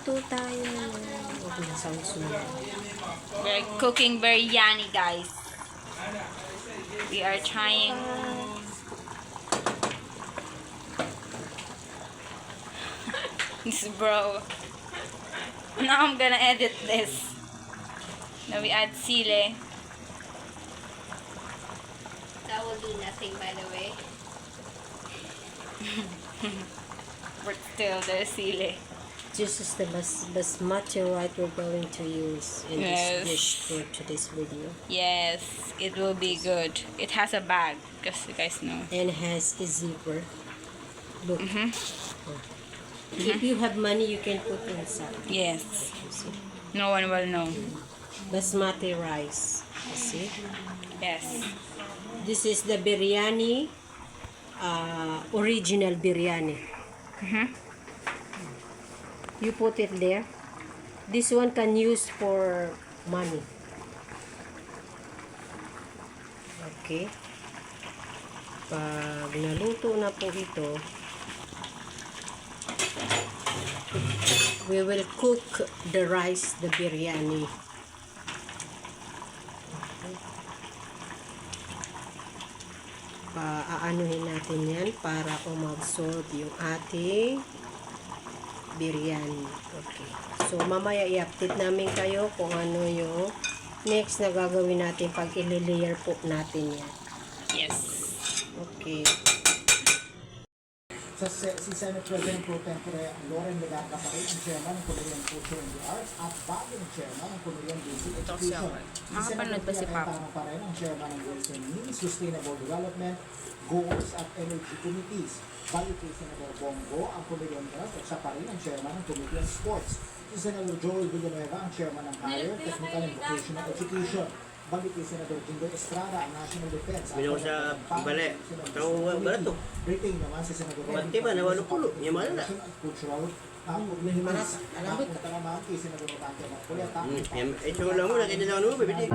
Magluto tayo. We're cooking biryani, guys. We are trying. This bro. Now I'm gonna edit this. Now we add sile. That will do nothing, by the way. But still, there's sile. This is the basmati rice we're going to use in Yes. this dish for today's video. Yes, it will be good. It has a bag, because you guys know. And has a zipper. Look. Mm-hmm. If you have money, you can put inside. Yes. You see? No one will know. Basmati rice. You see? Yes. This is the biryani, original biryani. Mm-hmm. You put it there. This one can use for money. Okay. Pag naluto na po ito, we will cook the rice, the biryani. Aanuhin natin yan para umabsorb yung ating biryani. Okay. So, mamaya i-update namin kayo kung ano yung next na gagawin natin pag i-layer po natin yan. Yes. Okay. Si Senate President Pro Tempore Loren Legata pa rin ang chairman ng Committee on Culture and the Arts at bagong chairman ng Committee on Basic Education. Makapanood pa si Papa. Pa rin ang chairman ng Girls and Means, Sustainable Development, Goals at Energy Committees. Balik kay Senator Bongo ang Committee on Health at siya pa rin ang chairman ng Committee on Sports. Si Senator Joel Villanueva ang chairman ng Higher Technical and Vocational Education. Balik kay Senator Jindo Estrada ang National Defense. Minum sa balik. Tahu barat tu. Britain naman si Senator Berarti mana walau puluh. Yang mana tak? Cultural panas alam ko naman kay Senator Rodante Marcola Yang itu lama nak kita tahu dulu bebe.